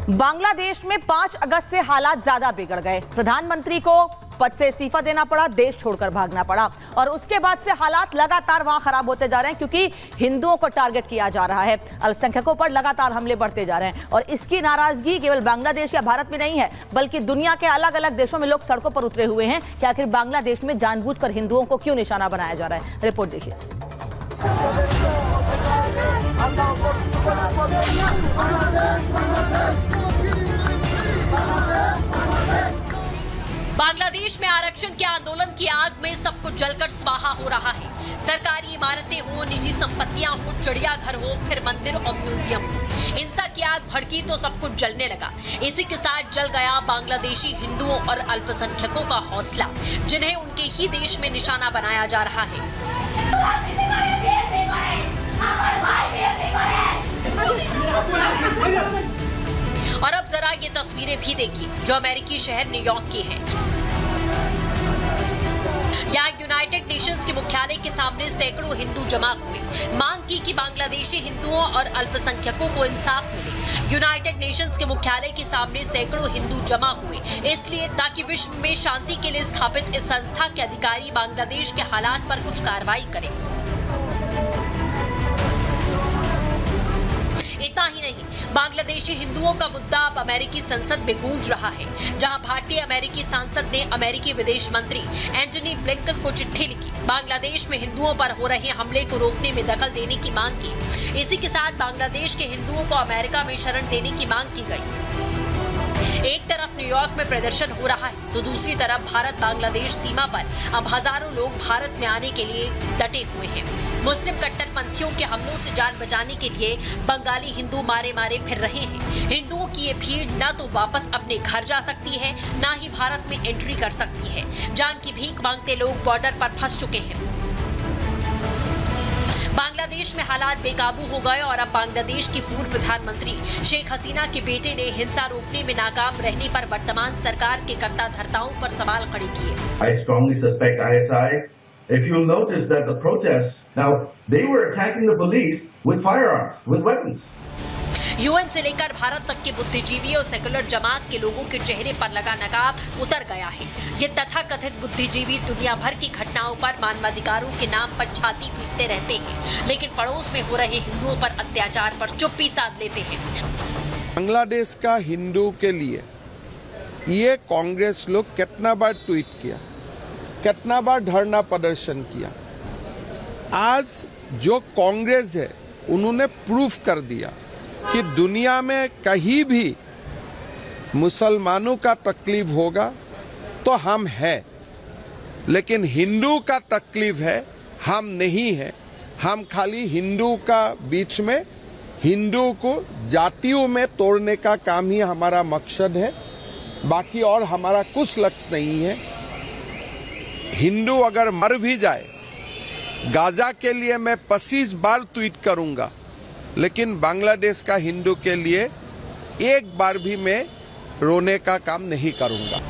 बांग्लादेश में 5 अगस्त से हालात ज्यादा बिगड़ गए। प्रधानमंत्री को पद से इस्तीफा देना पड़ा, देश छोड़कर भागना पड़ा और उसके बाद से हालात लगातार वहां खराब होते जा रहे हैं क्योंकि हिंदुओं को टारगेट किया जा रहा है। अल्पसंख्यकों पर लगातार हमले बढ़ते जा रहे हैं और इसकी नाराजगी केवल बांग्लादेश या भारत में नहीं है बल्कि दुनिया के अलग अलग देशों में लोग सड़कों पर उतरे हुए हैं कि आखिर बांग्लादेश में जानबूझकर हिंदुओं को क्यों निशाना बनाया जा रहा है। रिपोर्ट देखिए। बांग्लादेश में आरक्षण के आंदोलन की आग में सब कुछ जलकर स्वाहा हो रहा है। सरकारी इमारतें हो, निजी संपत्तियां हो, चिड़ियाघर हो, फिर मंदिर और म्यूजियम हो, हिंसा की आग भड़की तो सब कुछ जलने लगा। इसी के साथ जल गया बांग्लादेशी हिंदुओं और अल्पसंख्यकों का हौसला, जिन्हें उनके ही देश में निशाना बनाया जा रहा है। और अब जरा ये तस्वीरें भी देखिए जो अमेरिकी शहर न्यूयॉर्क की हैं। यहाँ यूनाइटेड नेशंस के मुख्यालय के सामने सैकड़ों हिंदू जमा हुए, मांग की कि बांग्लादेशी हिंदुओं और अल्पसंख्यकों को इंसाफ मिले। यूनाइटेड नेशंस के मुख्यालय के सामने सैकड़ों हिंदू जमा हुए इसलिए ताकि विश्व में शांति के लिए स्थापित इस संस्था के अधिकारी बांग्लादेश के हालात पर कुछ कार्रवाई करें। इतना ही नहीं, बांग्लादेशी हिंदुओं का मुद्दा अब अमेरिकी संसद में गूंज रहा है, जहां भारतीय अमेरिकी सांसद ने अमेरिकी विदेश मंत्री एंटनी ब्लिंकन को चिट्ठी लिखी, बांग्लादेश में हिंदुओं पर हो रहे हमले को रोकने में दखल देने की मांग की। इसी के साथ बांग्लादेश के हिंदुओं को अमेरिका में शरण देने की मांग की गई। एक तरफ न्यूयॉर्क में प्रदर्शन हो रहा है तो दूसरी तरफ भारत बांग्लादेश सीमा पर अब हजारों लोग भारत में आने के लिए डटे हुए हैं। मुस्लिम कट्टरपंथियों के हमलों से जान बचाने के लिए बंगाली हिंदू मारे मारे फिर रहे हैं। हिंदुओं की ये भीड़ न तो वापस अपने घर जा सकती है, न ही भारत में एंट्री कर सकती है। जान की भीख मांगते लोग बॉर्डर पर फंस चुके हैं। बांग्लादेश में हालात बेकाबू हो गए और अब बांग्लादेश की पूर्व प्रधानमंत्री शेख हसीना के बेटे ने हिंसा रोकने में नाकाम रहने पर वर्तमान सरकार के कर्ता धर्ताओं पर सवाल खड़े किए। I strongly suspect ISI. If you'll notice that the protests, now they were attacking the police with firearms, with weapons. UN से लेकर भारत तक के बुद्धिजीवी और सेकुलर जमात के लोगों के चेहरे पर लगा नकाब उतर गया है। ये तथाकथित बुद्धिजीवी दुनिया भर की घटनाओं पर मानवाधिकारों के नाम पर छाती पीटते रहते हैं, लेकिन पड़ोस में हो रहे हिंदुओं पर अत्याचार पर चुप्पी साध लेते हैं। बांग्लादेश का हिंदू के लिए ये कांग्रेस लोग कितना बार ट्वीट किया, कितना बार धरना प्रदर्शन किया। आज जो कांग्रेस है उन्होंने प्रूफ कर दिया कि दुनिया में कहीं भी मुसलमानों का तकलीफ होगा तो हम हैं, लेकिन हिंदू का तकलीफ है हम नहीं है। हम खाली हिंदू का बीच में हिंदू को जातियों में तोड़ने का काम ही हमारा मकसद है, बाकी और हमारा कुछ लक्ष्य नहीं है। हिंदू अगर मर भी जाए, गाजा के लिए मैं 25 बार ट्वीट करूंगा, लेकिन बांग्लादेश का हिंदू के लिए एक बार भी मैं रोने का काम नहीं करूंगा।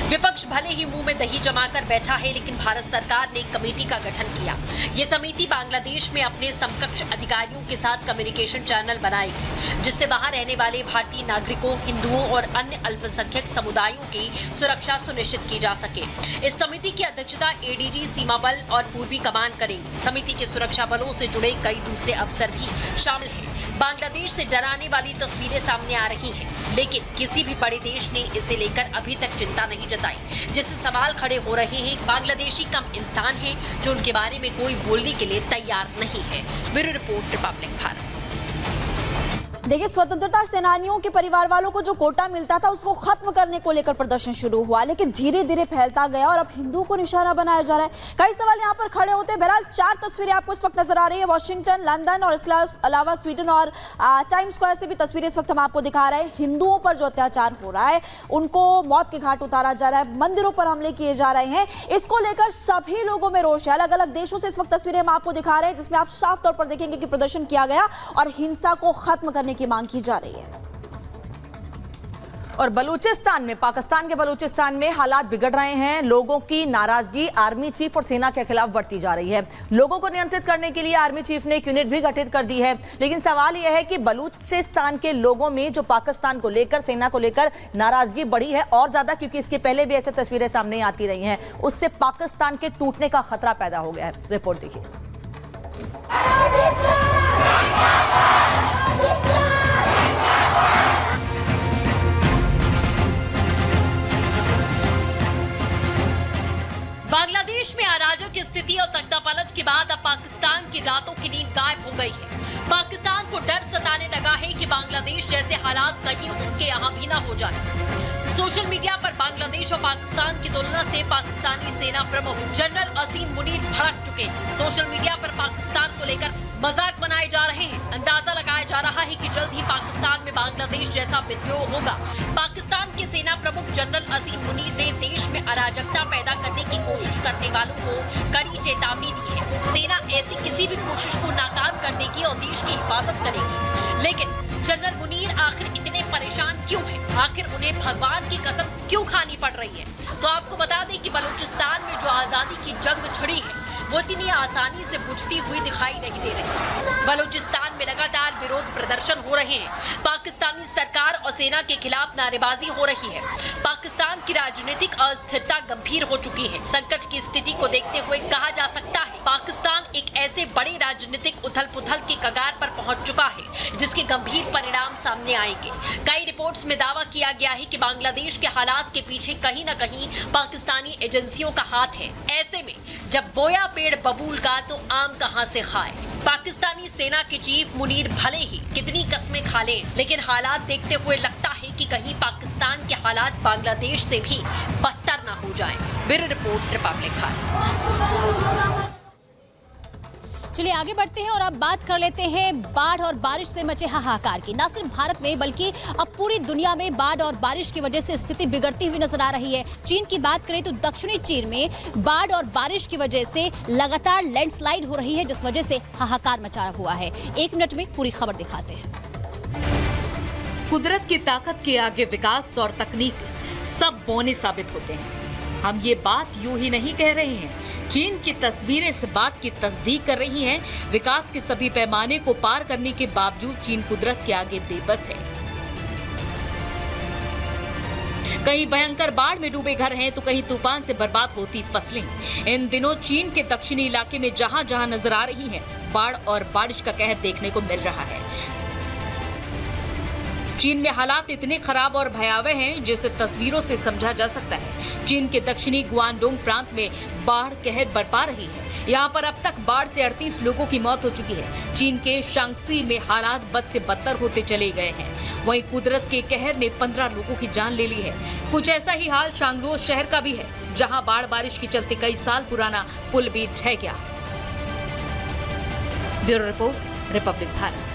विपक्ष भले ही मुंह में दही जमाकर बैठा है, लेकिन भारत सरकार ने एक कमेटी का गठन किया। ये समिति बांग्लादेश में अपने समकक्ष अधिकारियों के साथ कम्युनिकेशन चैनल बनाएगी, जिससे वहां रहने वाले भारतीय नागरिकों, हिंदुओं और अन्य अल्पसंख्यक समुदायों की सुरक्षा सुनिश्चित की जा सके। इस समिति की अध्यक्षता एडीजी सीमा बल और पूर्वी कमान करेंगे। समिति के सुरक्षा बलों से जुड़े कई दूसरे अफसर भी शामिल हैं। बांग्लादेश से डराने वाली तस्वीरें सामने आ रही हैं, लेकिन किसी भी बड़े देश ने इसे लेकर अभी तक चिंता नहीं जताई, जिससे सवाल खड़े हो रहे हैं। बांग्लादेशी कम इंसान हैं जो उनके बारे में कोई बोलने के लिए तैयार नहीं है। Bureau report, Republic Bharat. देखिए, स्वतंत्रता सेनानियों के परिवार वालों को जो कोटा मिलता था उसको खत्म करने को लेकर प्रदर्शन शुरू हुआ, लेकिन धीरे धीरे फैलता गया और अब हिंदुओं को निशाना बनाया जा रहा है। कई सवाल यहाँ पर खड़े होते हैं। बहरहाल 4 तस्वीरें आपको इस वक्त नजर आ रही है, वॉशिंगटन, लंदन और इसके अलावा स्वीडन और टाइम्स स्क्वायर से भी तस्वीरें इस वक्त हम आपको दिखा रहे हैं। हिंदुओं पर जो अत्याचार हो रहा है, उनको मौत के घाट उतारा जा रहा है, मंदिरों पर हमले किए जा रहे हैं, इसको लेकर सभी लोगों में रोष है। अलग अलग देशों से इस वक्त तस्वीरें हम आपको दिखा रहे हैं, जिसमें आप साफ तौर पर देखेंगे कि प्रदर्शन किया गया और हिंसा को खत्म करने की मांग की जा रही है। और बलूचिस्तान में, पाकिस्तान के बलूचिस्तान में हालात बिगड़ रहे हैं। लोगों की नाराजगी आर्मी चीफ और सेना के खिलाफ बढ़ती जा रही है। लोगों को नियंत्रित करने के लिए आर्मी चीफ ने एक यूनिट भी गठित कर दी है। लेकिन सवाल यह है कि बलूचिस्तान के लोगों में जो पाकिस्तान को लेकर, सेना को लेकर नाराजगी बढ़ी है और ज्यादा, क्योंकि इसके पहले भी ऐसी तस्वीरें सामने आती रही हैं। उससे पाकिस्तान के टूटने का खतरा पैदा हो गया है। रिपोर्ट देखिए। बांग्लादेश में अराजक स्थिति और तख्तापलट के बाद अब पाकिस्तान की रातों की नींद गायब हो गई है। पाकिस्तान को डर सताने लगा है कि बांग्लादेश जैसे हालात कहीं उसके यहाँ भी ना हो जाए। सोशल मीडिया पर बांग्लादेश और पाकिस्तान की तुलना से पाकिस्तानी सेना प्रमुख जनरल असीम मुनीर भड़क चुके हैं। सोशल मीडिया पर पाकिस्तान को लेकर मजाक बनाए जा रहे हैं। अंदाजा लगाया जा रहा है कि जल्द ही पाकिस्तान में बांग्लादेश जैसा विद्रोह होगा। पाकिस्तान के सेना प्रमुख जनरल असीम मुनीर ने देश में अराजकता पैदा करने की कोशिश करने वालों को कड़ी चेतावनी दी है। सेना ऐसी किसी भी कोशिश को नाकाम कर देगी और देश की हिफाजत करेगी। लेकिन जनरल मुनीर आखिर इतने परेशान क्यों हैं? आखिर उन्हें भगवान की कसम क्यों खानी पड़ रही है? तो आपको बता दें कि बलूचिस्तान में जो आजादी की जंग छिड़ी है वो इतनी आसानी से बुझती हुई दिखाई नहीं दे रही। बलूचिस्तान में लगातार विरोध प्रदर्शन हो रहे हैं। पाकिस्तानी सरकार और सेना के खिलाफ नारेबाजी हो रही है। पाकिस्तान की राजनीतिक अस्थिरता गंभीर हो चुकी है। संकट की स्थिति को देखते हुए कहा जा सकता है पाकिस्तान एक ऐसे बड़े राजनीतिक उथल-पुथल के कगार पर पहुंच चुका है जिसके गंभीर परिणाम सामने आएंगे। कई रिपोर्ट्स में दावा किया गया है कि बांग्लादेश के हालात के पीछे कहीं न कहीं पाकिस्तानी एजेंसियों का हाथ है। ऐसे में जब बोया पेड़ बबूल का तो आम कहां से खाए? पाकिस्तानी सेना के चीफ मुनीर भले ही कितनी कस्में खा लें, लेकिन हालात देखते हुए लगता है कि कहीं पाकिस्तान के हालात बांग्लादेश से भी बदतर ना हो जाएं। ब्यूरो रिपोर्ट, रिपब्लिक खबर। चलिए आगे बढ़ते हैं और अब बात कर लेते हैं बाढ़ और बारिश से मचे हाहाकार की। न सिर्फ भारत में बल्कि अब पूरी दुनिया में बाढ़ और बारिश की वजह से स्थिति बिगड़ती हुई नजर आ रही है। चीन की बात करें तो दक्षिणी चीन में बाढ़ और बारिश की वजह से लगातार लैंडस्लाइड हो रही है, जिस वजह से हाहाकार मचा हुआ है। 1 मिनट में पूरी खबर दिखाते हैं। कुदरत की ताकत के आगे विकास और तकनीक सब बौने साबित होते हैं। हम ये बात यूं ही नहीं कह रहे हैं। चीन की तस्वीरें इस बात की तस्दीक कर रही हैं। विकास के सभी पैमाने को पार करने के बावजूद चीन कुदरत के आगे बेबस है। कहीं भयंकर बाढ़ में डूबे घर हैं तो कहीं तूफान से बर्बाद होती फसलें। इन दिनों चीन के दक्षिणी इलाके में जहां जहां नजर आ रही हैं, बाढ़ और बारिश का कहर देखने को मिल रहा है। चीन में हालात इतने खराब और भयावह हैं जिसे तस्वीरों से समझा जा सकता है। चीन के दक्षिणी गुआंगडोंग प्रांत में बाढ़ कहर बरपा रही है। यहाँ पर अब तक बाढ़ से 38 लोगों की मौत हो चुकी है। चीन के शांक्सी में हालात बद से बदतर होते चले गए हैं। वहीं कुदरत के कहर ने 15 लोगों की जान ले ली है। कुछ ऐसा ही हाल शांगरोज शहर का भी है, जहाँ बाढ़ बारिश के चलते कई साल पुराना पुल भी ढह गया। Bureau report, Republic Bharat.